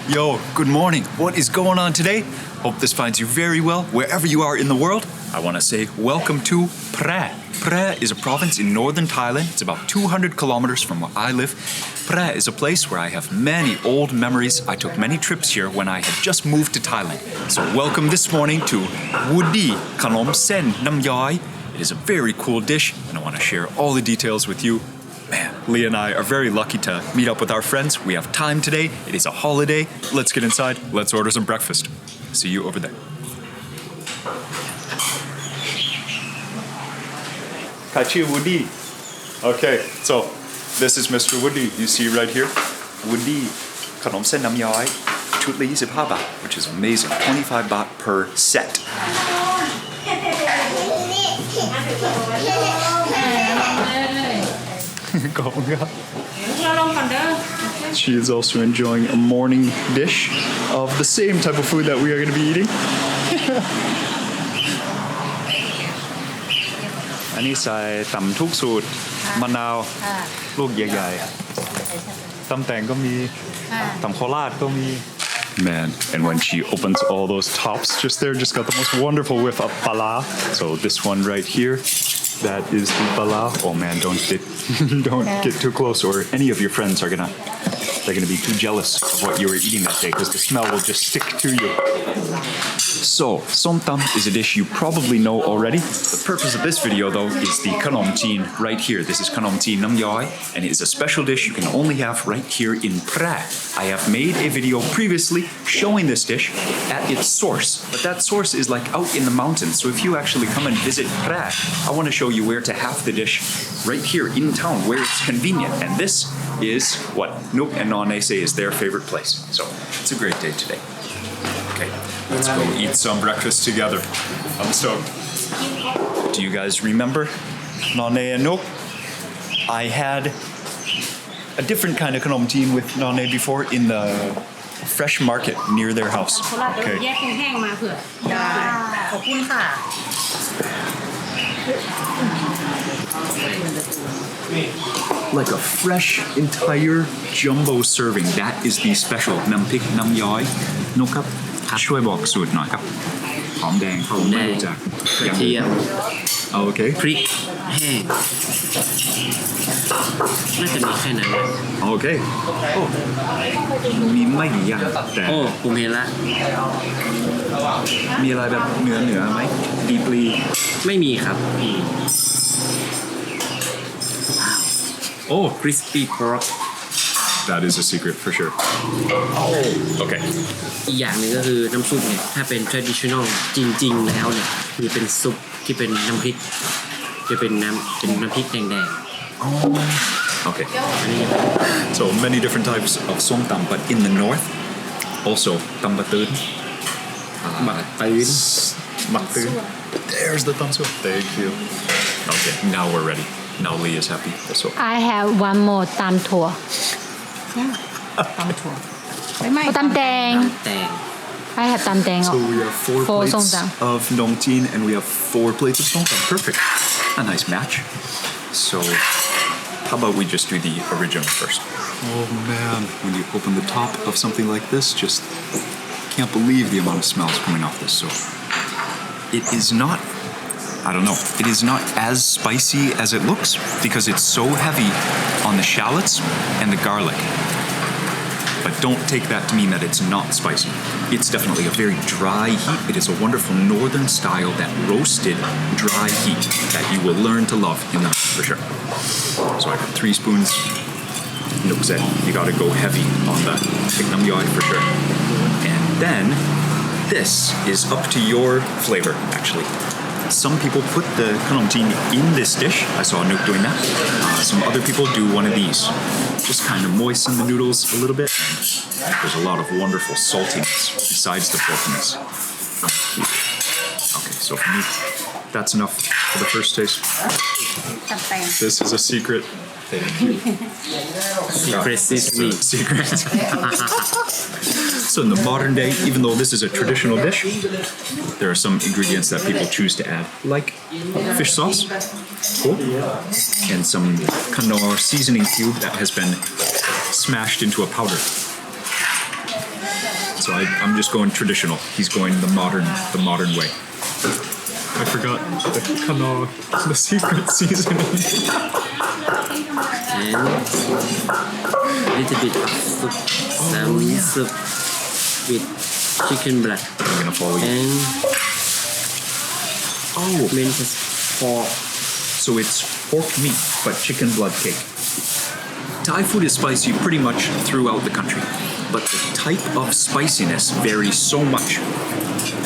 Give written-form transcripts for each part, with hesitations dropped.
Yo, good morning. What is going on today? Hope this finds you very well wherever you are in the world. I want to say welcome to Phrae. Phrae is a province in northern Thailand. It's about 200 kilometers from where I live. Phrae is a place where I have many old memories. I took many trips here when I had just moved to Thailand. So welcome this morning to Kanom Jeen I. It is a very cool dish and I want to share all the details with you. Man, Lee and I are very lucky to meet up with our friends. We have time today. It is a holiday. Let's get inside. Let's order some breakfast. See you over there. Kachi Woody. Okay, so this is Mr. Woody. You see right here? Woody Kanom Jeen I. Chut la 25 baht, which is amazing. 25 baht per set. She is also enjoying a morning dish of the same type of food that we are going to be eating. อันนี้ใส่ตำทุกสูตรมะนาวลูกใหญ่ๆตำแตงก็มีตำโคราชก็มี Man, and when she opens all those tops just there, just got the most wonderful whiff of pala. So this one right here, that is the pala. Oh man, don't get too close or any of your friends are they're gonna be too jealous of what you were eating that day because the smell will just stick to you. So, som tam is a dish you probably know already. The purpose of this video though is the Kanom Jeen right here. This is Kanom Jeen I, and it is a special dish you can only have right here in Phrae. I have made a video previously showing this dish at its source, but that source is like out in the mountains. So if you actually come and visit Phrae, I want to show you where to have the dish right here in town where it's convenient. And this is what Nook and NoNae say is their favorite place. So it's a great day today. Okay, let's go eat some breakfast together. I'm stoked. Do you guys remember NoNae and Nook? I had a different kind of Kanom Jeen with NoNae before in the fresh market near their house. Okay. Like a fresh entire jumbo serving. That is the special Nampik Ngiao. No cup. ช่วยบอกสูตรหน่อยครับหอมแดงไม่รู้จักกระเทียมโอเคพริกแห้งน่าจะมีแค่นั้นโอเคมีไม่กี่อย่างแต่ผมเห็นละมีอะไรแบบเนื้อไหมดีปลีไม่มีครับcrispy pork That is a secret for sure. Okay. อีกอย่างนึงก็คือน้ำซุปเนี่ยถ้าเป็น traditional จริงๆแล้วเนี่ยคือเป็นซุปที่เป็นน้ำพริกจะเป็นน้ำพริกแดงๆ Okay. So many different types of som tam, but in the north also tam batun. Batun. There's the tam soup. Thank you. Okay, now we're ready. Now Lee is happy also. I have one more tam tour. ตำถั่ว tam tang. I have tam tang. So we have four plates of Nom Jeen and we have 4 plates of som tam. Perfect. A nice match. So how about we just do the original first? Oh man, when you open the top of something like this, just can't believe the amount of smells coming off this. So it is not, I don't know, it is not as spicy as it looks because it's so heavy on the shallots and the garlic. But don't take that to mean that it's not spicy. It's definitely a very dry heat. It is a wonderful northern style, that roasted dry heat that you will learn to love in the for sure. So I got 3 spoons. Nook said you gotta go heavy on the Nam Yai for sure. And then this is up to your flavor actually. Some people put the Kanom Jeen in this dish. I saw Nook doing that. Some other people do one of these. Just kind of moisten the noodles a little bit. There's a lot of wonderful saltiness besides the porkiness. Okay, so for me, that's enough for the first taste. This is a secret. Thank you. Secret. So in the modern day, even though this is a traditional dish, there are some ingredients that people choose to add, like fish sauce, cool, and some Knorr seasoning cube that has been smashed into a powder. So I'm just going traditional. He's going the modern way. I forgot the Kanom, the secret seasoning. And little bit of soup, salmon soup with chicken blood I'm gonna follow you. and minced pork. So it's pork meat, but chicken blood cake. Thai food is spicy pretty much throughout the country, but the type of spiciness varies so much.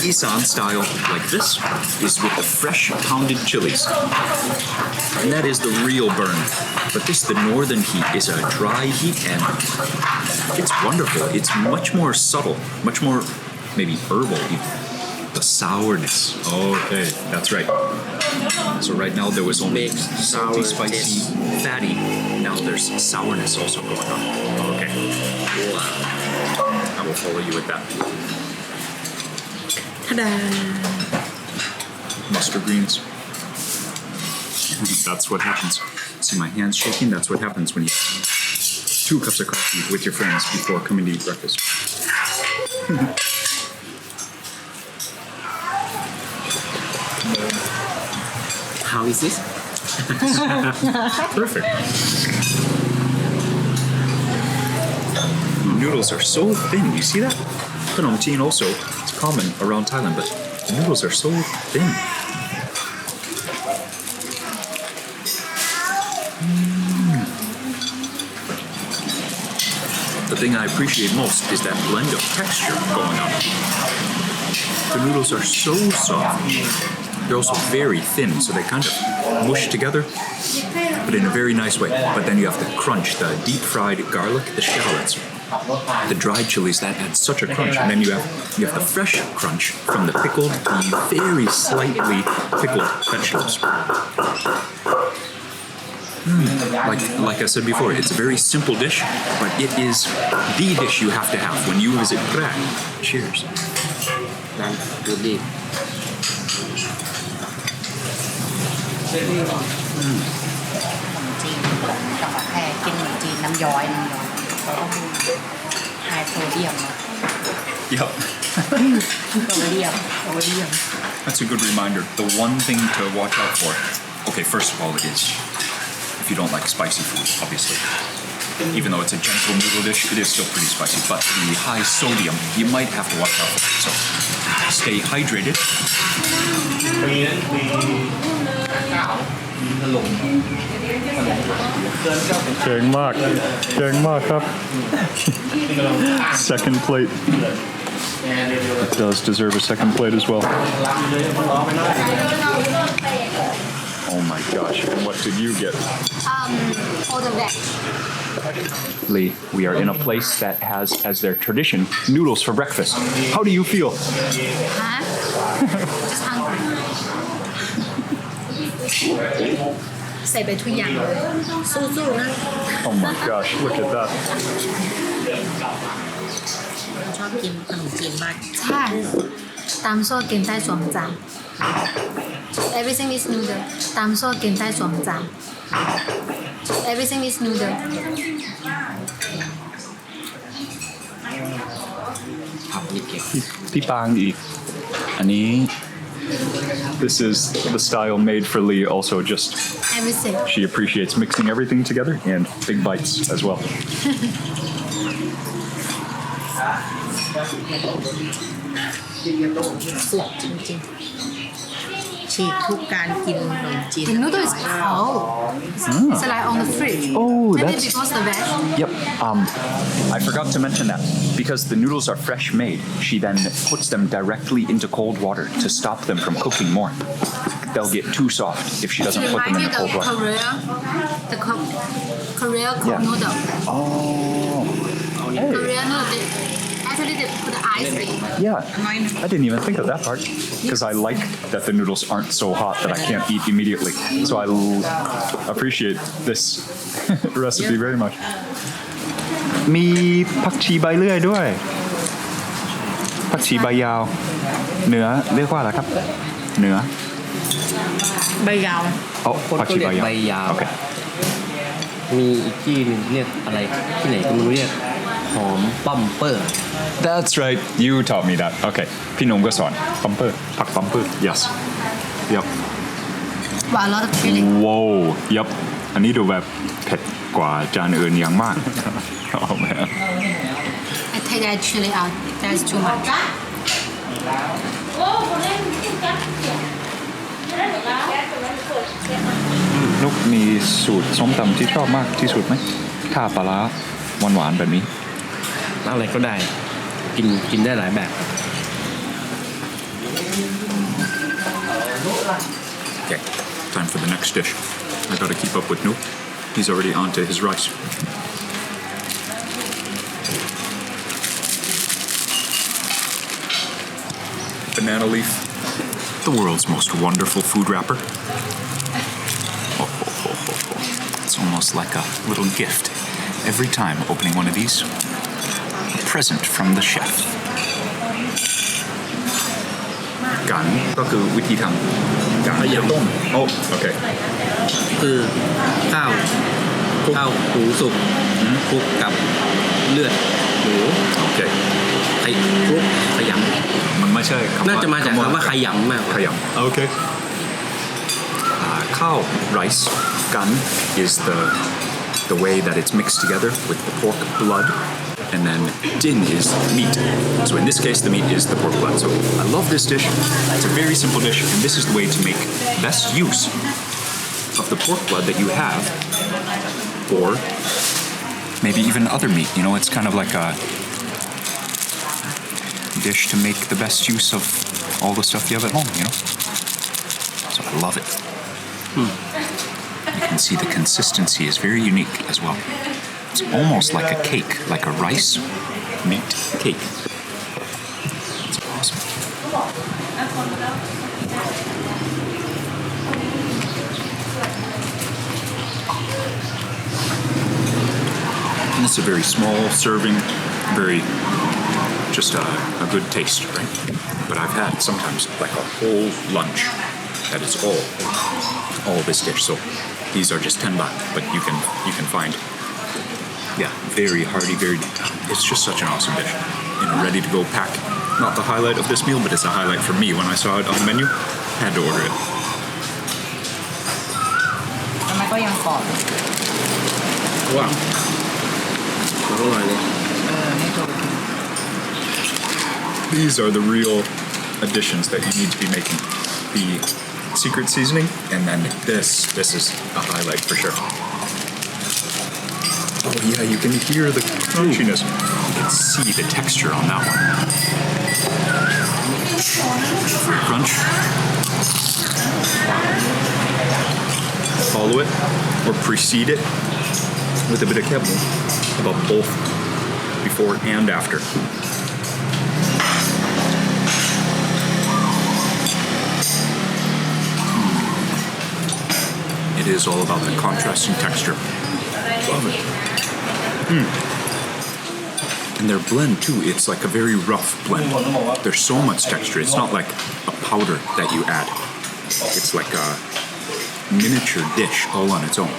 Isan style, like this, is with the fresh pounded chilies. And that is the real burn. But this, the northern heat, is a dry heat and it's wonderful. It's much more subtle, much more maybe herbal even. The sourness. Okay, that's right. So right now there was only salty, spicy, fatty. Now there's sourness also going on. Okay. I will follow you with that. Ta-da! Mustard greens. That's what happens. See my hands shaking? That's what happens when you have 2 cups of coffee with your friends before coming to eat breakfast. How is this? Perfect. Noodles are so thin. You see that? Kanom Jeen also. It's common around Thailand, but the noodles are so thin. The thing I appreciate most is that blend of texture going on. The noodles are so soft. They're also very thin, so they kind of mush together, but in a very nice way. But then you have the crunch, the deep fried garlic, the shallots, the dried chilies that add such a crunch, and then you have the fresh crunch from the pickled, the very slightly pickled vegetables. Like I said before, it's a very simple dish, but it is the dish you have to have when you visit Phrae. Cheers. ร้านดูดี ขนมจีนกับแพรกินขนมจีนน้ำย้อยเราต้องไฮโซเดียม Yep. โซเดียม That's a good reminder. The one thing to watch out for. Okay, first of all, is if you don't like spicy food, obviously. Even though it's a gentle noodle dish, it is still pretty spicy. But the high sodium, you might have to watch out for it. So stay hydrated. เก่งมากครับ Second plate. It does deserve a second plate as well. Oh my gosh, and what did you get? all the veg. Lee, we are in a place that has as their tradition noodles for breakfast. How do you feel? Huh? Just hungry. ใส่ไปทุกอย่างสู้ๆนะ Oh my gosh, look at that. ชอบกินขนมจีนมาก ใช่ตามซั่วกินได้สองจาน Everything is noodle ตามซั่วกินได้สองจาน Everything is noodle พี่ปางอีกอันนี้ This is the style made for Lee also just everything she appreciates mixing everything together and big bites as well. สุดจริงๆฉีกทุกการกินขนมจีน the noodle is cold it's like on the fridge Oh, maybe that's- because the veg Yep. I forgot to mention that because the noodles are fresh made, she then puts them directly into cold water to stop them from cooking more. They'll get too soft if she doesn't put them in the cold water. Korea cold Yeah. noodle Oh. Hey. Korea noodle actually they put the ice in Yeah. I didn't even think of that part because I like that the noodles aren't so hot that I can't eat immediately. So I appreciate this recipe very much. มีผักชีใบเลื่อยด้วยผักชีใบยาวเหนือเรียกว่าอะไรครับเหนือ ใบยาว อ๋อผักชีใบยาว ใบยาว โอเค มีอีกที่หนึงเรียกอะไรที่ไหนก็ไม่รู้เรียก หอมป้อมเปอร์ That's right you taught me that okay พี่หนุ่มก็สอนปัมเปอร์ผักปัมเปอร์ yes yep Wow, a lot of chili. wow yep อันนี้ดูแบบเผ็ดกว่าจานอื่นอย่างมาก oh man I take that chili out. That's too much. นุกมีสูตรส้มตำที่ชอบมากที่สุดไหมข้าปลาร้าหวานๆแบบนี้ อะไรก็ได้กินได้หลายแบบ Okay, time for the next dish. I gotta keep up with Nook. He's already onto his rice. Banana leaf, the world's most wonderful food wrapper. It's almost like a little gift. Every time opening one of these, a present from the chef. กันก็คือวิธีทำกันต้มโอ้โอเค คือข้าวหุงสุกคลุกกับเลือดหมู โอเค คลุกขย มันไม่ใช่คำ ำน่าจะมาจากคำว่าขยำมากกว่า ขยำโอเคข้าว rice กัน is the way that it's mixed together with the pork blood and then din is meat. So in this case, the meat is the pork blood. So I love this dish. It's a very simple dish, and this is the way to make best use of the pork blood that you have, or maybe even other meat. You know, it's kind of like a dish to make the best use of all the stuff you have at home, you know? So I love it. You can see the consistency is very unique as well. It's almost like a cake, like a rice meat cake. It's awesome. And it's a very small serving, very just a good taste, right? But I've had sometimes like a whole lunch that is all this dish. So these are just 10 baht, but you can find. Yeah, very hearty, it's just such an awesome dish. You know, ready to go pack. Not the highlight of this meal, but it's a highlight for me. When I saw it on the menu, I had to order it. แล้วมันก็ยังกรอบ ว้าวอร่อยเลย ไม่ถูก These are the real additions that you need to be making. The secret seasoning, and then this is a highlight for sure. Oh yeah, you can hear the crunchiness. You can see the texture on that one. Fruit crunch. Follow it or precede it with a bit of kebab about both before and after. It is all about the contrast and texture. Love it. And their blend too, it's like a very rough blend. There's so much texture. It's not like a powder that you add. It's like a miniature dish all on its own.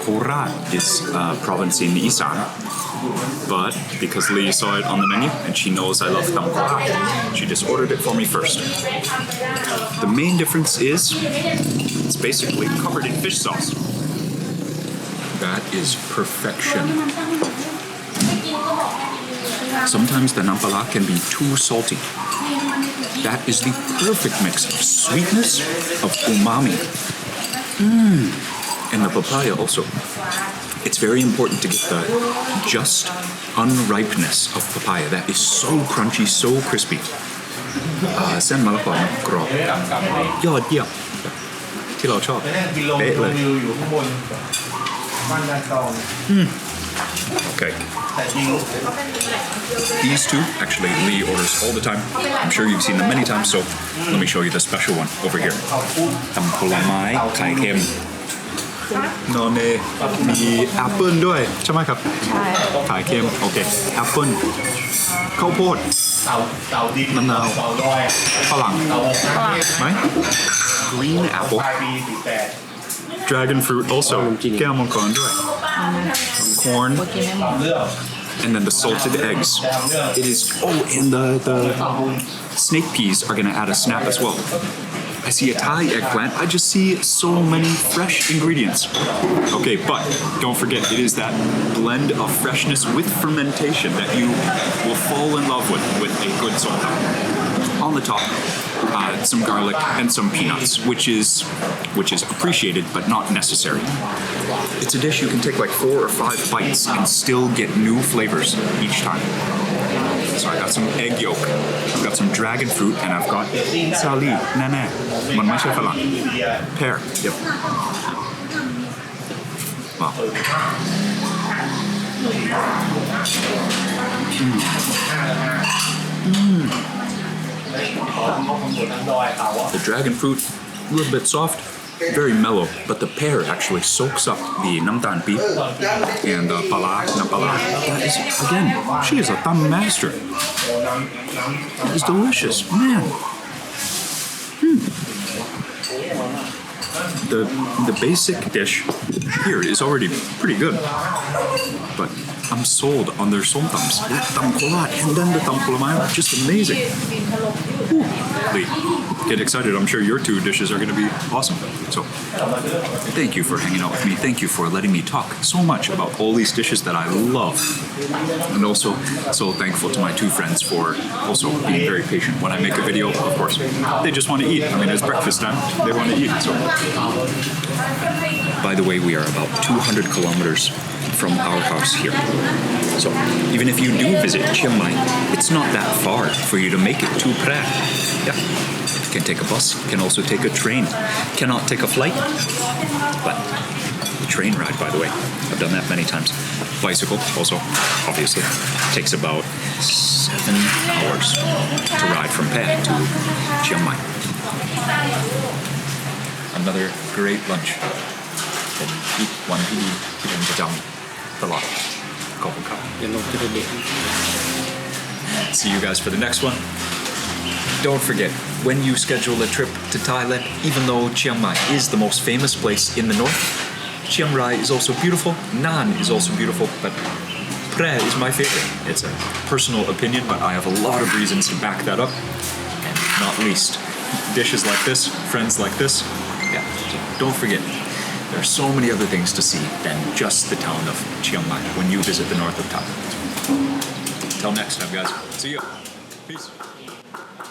Korat is a province in Isan, But because Lee saw it on the menu and she knows I love tam kolat, she just ordered it for me first. The main difference is it's basically covered in fish sauce. That is perfection. Sometimes the nam pala can be too salty. That is the perfect mix of sweetness, of umami. And the papaya also. It's very important to get the just unripeness of papaya. That is so crunchy, so crispy. เส้นมะละกอกรอบยอดเยี่ยมที่เราชอบเป๊ะเลย Okay. These two, actually, Lee orders all the time. I'm sure you've seen them many times, so let me show you the special one over here. ตำผลไม้ไข่เค็มนอเนมีแอปเปิลด้วยใช่ไหมครับใช่ไข่เค็มโอเคแอปเปิลข้าวโพดมะนาวฝรั่งไหม Green apple Dragon fruit also แก้วมังกรด้วย Corn and then the salted eggs. It is and the snake peas are gonna add a snap as well. I see a Thai eggplant. I just see so many fresh ingredients. Okay, but don't forget, it is that blend of freshness with fermentation that you will fall in love with a good sota. On the top, some garlic and some peanuts, which is appreciated but not necessary. It's a dish you can take like 4 or 5 bites and still get new flavors each time. So I got some egg yolk, I've got some dragon fruit, and I've got sali, nana, man mai chai phalang, pear. Yep. Wow. The dragon fruit, a little bit soft, very mellow, but the pear actually soaks up the nam tan pi and the nam pala. That is, again, she is a tam master. That is delicious, man. The basic dish here is already pretty good, but I'm sold on their somtams. That tam kolat and then the tam pulamai are just amazing. Lee, get excited. I'm sure your 2 dishes are going to be awesome. So, thank you for hanging out with me. Thank you for letting me talk so much about all these dishes that I love. And also, so thankful to my 2 friends for also being very patient when I make a video. Of course, they just want to eat. I mean, it's breakfast time. They want to eat. So, by the way, we are about 200 kilometers from our house here. So even if you do visit Chiang Mai, it's not that far for you to make it to Phrae. Yeah. You can take a bus, you can also take a train. Cannot take a flight, but the train ride, by the way, I've done that many times. Bicycle also, obviously, takes about 7 hours to ride from Phrae to Chiang Mai. Another great lunch. ผมอีกวันที่ดีที่ผมจะจำตลอดขอบคุณครับ See you guys for the next one. Don't forget, when you schedule a trip to Thailand, even though Chiang Mai is the most famous place in the north, Chiang Rai is also beautiful, Nan is also beautiful, but Phrae is my favorite. It's a personal opinion, but I have a lot of reasons to back that up. And not least, dishes like this, friends like this. Yeah, so don't forget. There are so many other things to see than just the town of Chiang Mai when you visit the north of Thailand. Till next time, guys. See ya. Peace.